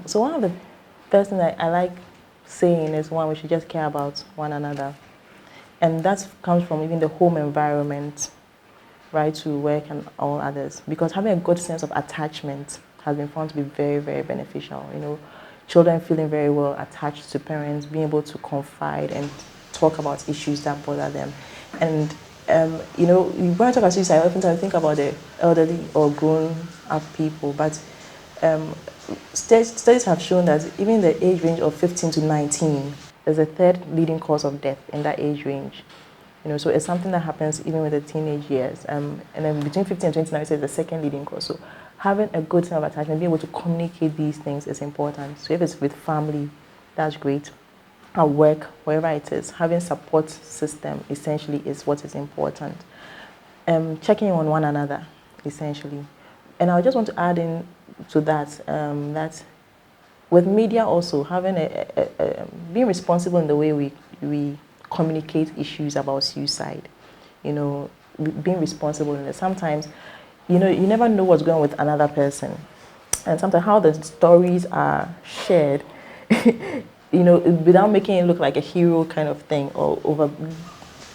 So one of the first things I like saying is, one, we should just care about one another. And that comes from even the home environment, right, to work and all others. Because having a good sense of attachment has been found to be very, very beneficial. You know, children feeling very well attached to parents, being able to confide and talk about issues that bother them. And, you know, when I talk about suicide, I think about the elderly or grown-up people. But studies have shown that even the age range of 15 to 19 is the third leading cause of death in that age range. You know, so it's something that happens even with the teenage years. And then between 15 and 29, it's the second leading cause. So having a good sense of attachment, being able to communicate these things is important. So if it's with family, that's great. At work, wherever it is, having support system essentially is what is important. Checking on one another, essentially. And I just want to add in to that, that with media also, having being responsible in the way we communicate issues about suicide, you know, being responsible in it. Sometimes, you know, you never know what's going on with another person. And sometimes how the stories are shared, you know, without making it look like a hero kind of thing or over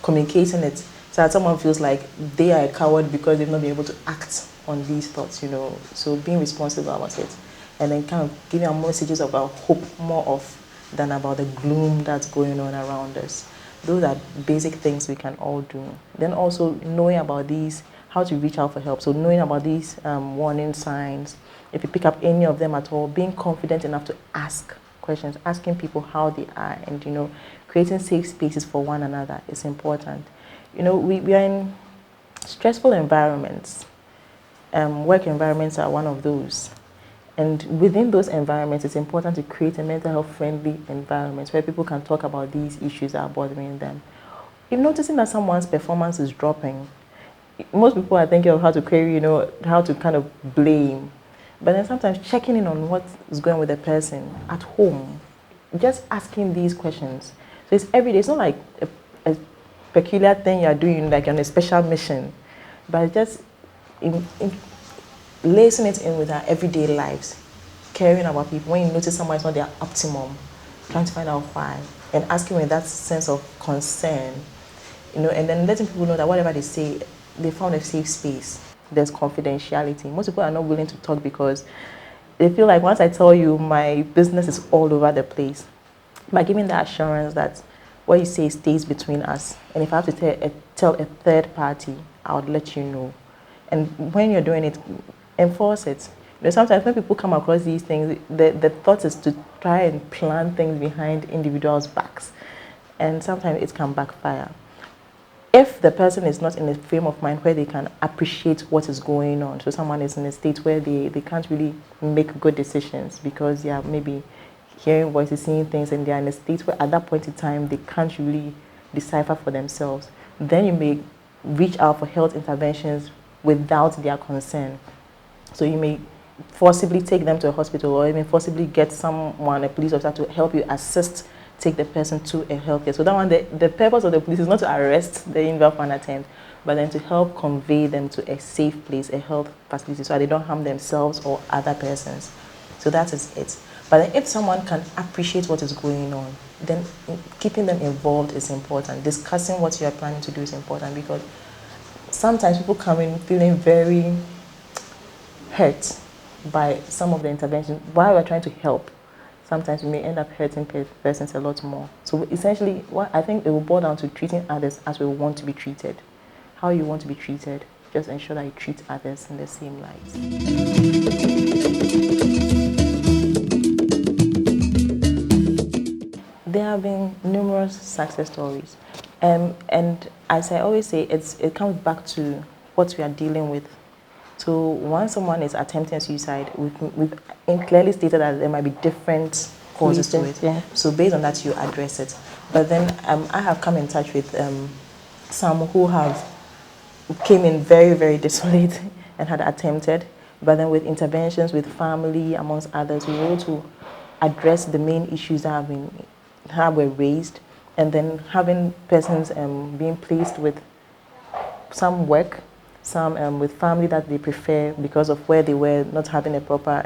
communicating it, so that someone feels like they are a coward because they've not been able to act on these thoughts, you know. So being responsible about it, and then kind of giving our messages about hope more of than about the gloom that's going on around us. Those are basic things we can all do. Then also knowing about these, how to reach out for help. So knowing about these warning signs, if you pick up any of them at all, being confident enough to ask questions, asking people how they are, and, you know, creating safe spaces for one another is important. You know, we are in stressful environments. Work environments are one of those. And within those environments, it's important to create a mental health friendly environment where people can talk about these issues that are bothering them. If noticing that someone's performance is dropping, most people are thinking of how to query, you know, how to kind of blame. But then sometimes checking in on what is going on with the person at home, just asking these questions. So it's every day. It's not like a peculiar thing you're doing, like on a special mission, but just lacing it in with our everyday lives, caring about people. When you notice someone is not their optimum, trying to find out why, and asking with that sense of concern, you know, and then letting people know that whatever they say, they found a safe space. There's confidentiality. Most people are not willing to talk because they feel like once I tell you, my business is all over the place. By giving the assurance that what you say stays between us, and if I have to tell a third party, I would let you know. And when you're doing it, enforce it. You know, sometimes when people come across these things, the thought is to try and plan things behind individuals' backs, and sometimes it can backfire. If the person is not in a frame of mind where they can appreciate what is going on, so someone is in a state where they can't really make good decisions because they are maybe hearing voices, seeing things, and they are in a state where at that point in time they can't really decipher for themselves, then you may reach out for health interventions without their consent. So you may forcibly take them to a hospital, or even forcibly get someone, a police officer, to help you take the person to a healthcare. So that one, the purpose of the police is not to arrest the individual for an attempt, but then to help convey them to a safe place, a health facility, so that they don't harm themselves or other persons. So that is it. But then if someone can appreciate what is going on, then keeping them involved is important. Discussing what you are planning to do is important, because sometimes people come in feeling very hurt by some of the interventions. While we're trying to help, sometimes we may end up hurting persons a lot more. So essentially, what I think it will boil down to treating others as we want to be treated. How you want to be treated, just ensure that you treat others in the same light. There have been numerous success stories. And as I always say, it comes back to what we are dealing with. So once someone is attempting suicide, we've clearly stated that there might be different causes to it. Yeah. So based on that, you address it. But then I have come in touch with some who came in very, very desolate and had attempted. But then with interventions with family, amongst others, we were able to address the main issues that were raised, and then having persons being placed with some work, some with family that they prefer because of where they were not having a proper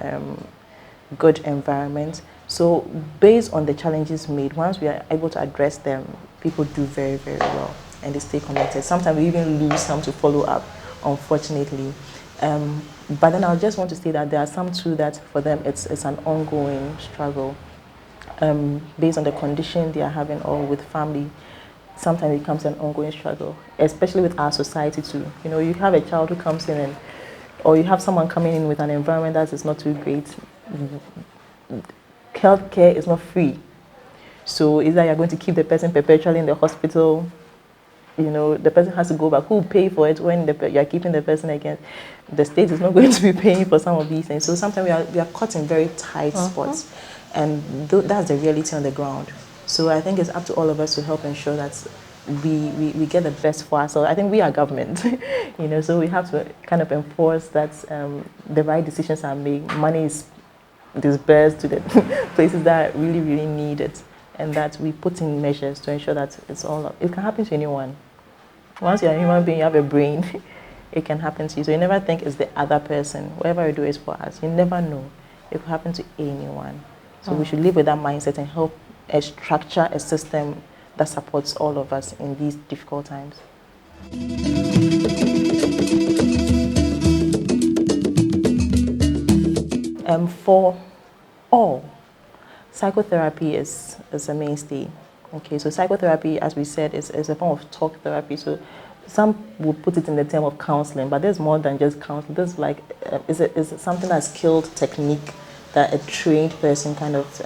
good environment. So based on the challenges made, once we are able to address them, people do very, very well and they stay connected. Sometimes we even lose some to follow up, unfortunately. But then I just want to say that there are some too that for them it's an ongoing struggle based on the condition they are having or with family. Sometimes it becomes an ongoing struggle, especially with our society too. You know, you have a child who comes in and, or you have someone coming in with an environment that is not too great. Healthcare is not free. So either you're going to keep the person perpetually in the hospital, you know, the person has to go back. Who will pay for it when you're keeping the person again? The state is not going to be paying for some of these things. So sometimes we are caught in very tight spots. And that's the reality on the ground. So I think it's up to all of us to help ensure that we get the best for ourselves. I think we are government, you know, so we have to kind of enforce that the right decisions are made. Money is dispersed to the places that really, really need it. And that we put in measures to ensure that it can happen to anyone. Once you're a human being, you have a brain, it can happen to you. So you never think it's the other person. Whatever you do is for us. You never know. It could happen to anyone. So we should live with that mindset and help structure a system that supports all of us in these difficult times. For all, psychotherapy is a mainstay. Okay, so psychotherapy, as we said, is a form of talk therapy. So some would put it in the term of counseling, but there's more than just counseling. There's like, is something that's skilled technique that a trained person kind of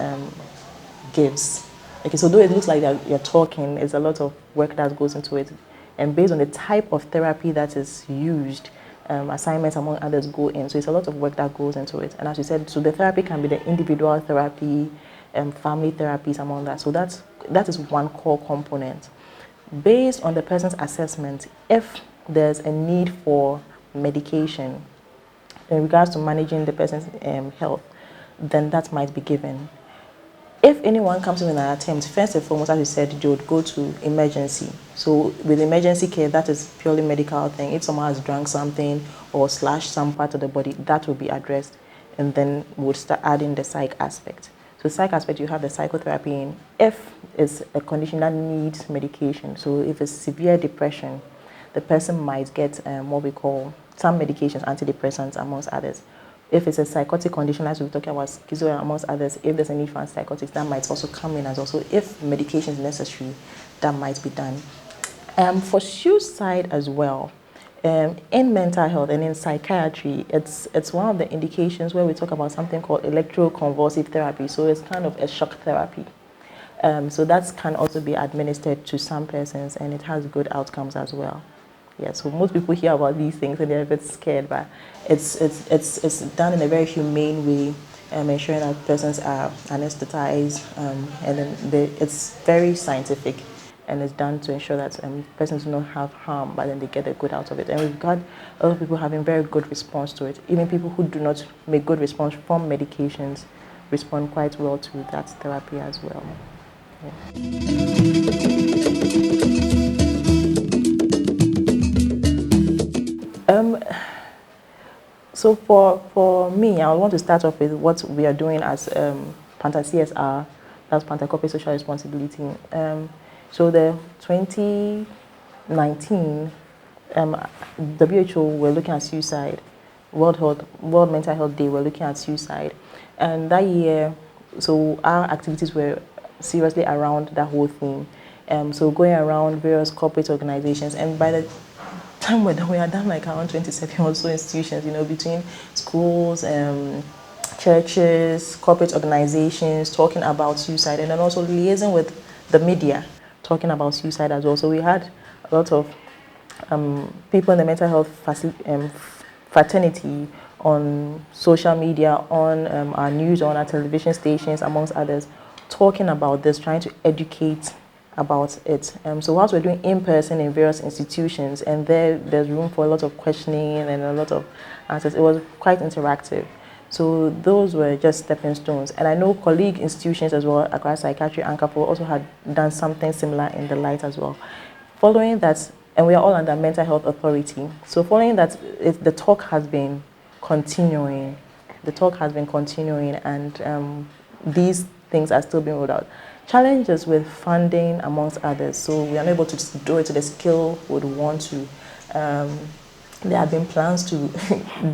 gives. Okay, so though it looks like you're talking, there's a lot of work that goes into it. And based on the type of therapy that is used, assignments among others go in. So it's a lot of work that goes into it. And as you said, so the therapy can be the individual therapy, family therapies among that. So that is one core component. Based on the person's assessment, if there's a need for medication in regards to managing the person's health, then that might be given. If anyone comes in with an attempt, first and foremost, as you said, they would go to emergency. So with emergency care, that is purely medical thing. If someone has drunk something or slashed some part of the body, that will be addressed. And then we'll start adding the psych aspect. So psych aspect, you have the psychotherapy in. If it's a condition that needs medication, so if it's severe depression, the person might get what we call some medications, antidepressants amongst others. If it's a psychotic condition, as we were talking about schizophrenia amongst others, if there's a need for antipsychotics, that might also come in as also. If medication is necessary, that might be done. For suicide as well, in mental health and in psychiatry, it's one of the indications where we talk about something called electroconvulsive therapy. So it's kind of a shock therapy. So that can also be administered to some persons, and it has good outcomes as well. Yeah, so most people hear about these things and they're a bit scared, but it's done in a very humane way, ensuring that persons are anesthetized, and then it's very scientific, and it's done to ensure that persons do not have harm, but then they get a good out of it. And we've got a lot of people having very good response to it. Even people who do not make good response from medications respond quite well to that therapy as well. Yeah. So for me, I want to start off with what we are doing as Panta CSR, that's Panta Corporate Social Responsibility. So the 2019 WHO were looking at suicide. World Mental Health Day, we're looking at suicide. And that year, so our activities were seriously around that whole theme. So going around various corporate organizations, and by the time we are done like around 27 or so institutions, you know, between schools, churches, corporate organizations, talking about suicide, and then also liaising with the media, talking about suicide as well. So we had a lot of people in the mental health fraternity on social media, on our news, on our television stations, amongst others, talking about this, trying to educate about it. So whilst we're doing in person in various institutions, and there's room for a lot of questioning and a lot of answers, it was quite interactive. So those were just stepping stones. And I know colleague institutions as well, across Psychiatry and Kapo, also had done something similar in the light as well. Following that, and we are all under Mental Health Authority, so following that, the talk has been continuing. the talk has been continuing, and these things are still being rolled out. Challenges with funding, amongst others. So we are not able to do it to the scale we would want to. There have been plans to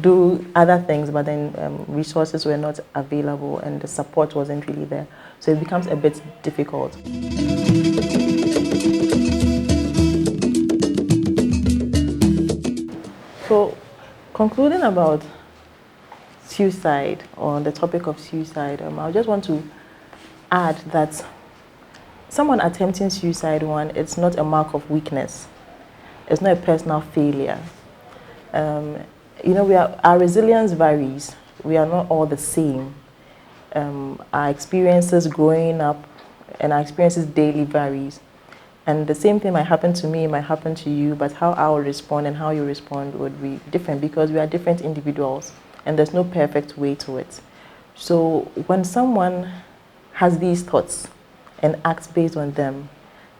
do other things, but then resources were not available and the support wasn't really there. So it becomes a bit difficult. So concluding about suicide, or the topic of suicide, I just want to add that someone attempting suicide, it's not a mark of weakness. It's not a personal failure. Our resilience varies. We are not all the same. Our experiences growing up and our experiences daily varies. And the same thing might happen to me, might happen to you, but how I will respond and how you respond would be different, because we are different individuals and there's no perfect way to it. So when someone has these thoughts and acts based on them,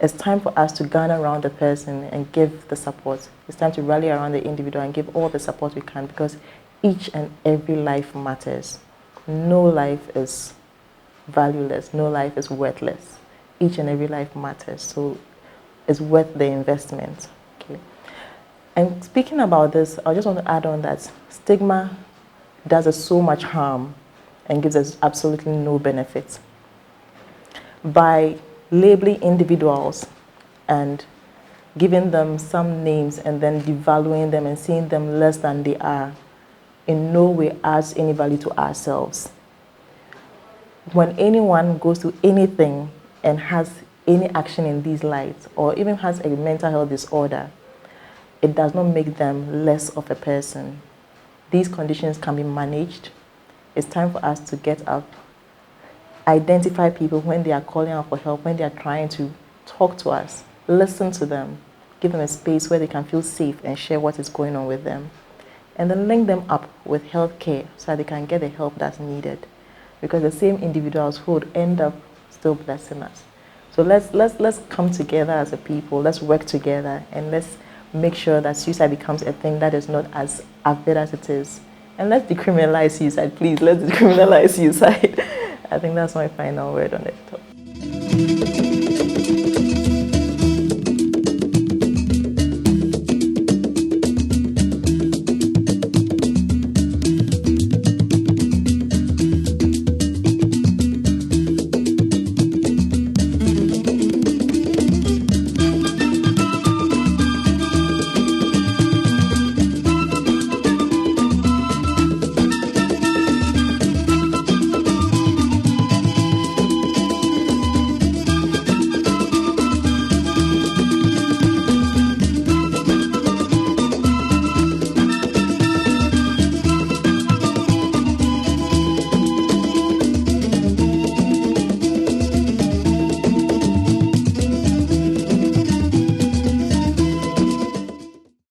it's time for us to gather around the person and give the support. It's time to rally around the individual and give all the support we can, because each and every life matters. No life is valueless. No life is worthless. Each and every life matters. So it's worth the investment. Okay. And speaking about this, I just want to add on that stigma does us so much harm and gives us absolutely no benefit. By labeling individuals and giving them some names and then devaluing them and seeing them less than they are, in no way adds any value to ourselves. When anyone goes through anything and has any action in these lights, or even has a mental health disorder, it does not make them less of a person. These conditions can be managed. It's time for us to get up, identify people when they are calling out for help, when they are trying to talk to us, listen to them, give them a space where they can feel safe and share what is going on with them, and then link them up with healthcare so that they can get the help that's needed, because the same individuals who would end up still blessing us. So let's come together as a people, let's work together, and let's make sure that suicide becomes a thing that is not as avid as it is. And let's decriminalize suicide, please. Let's decriminalize suicide. I think that's my final word on it.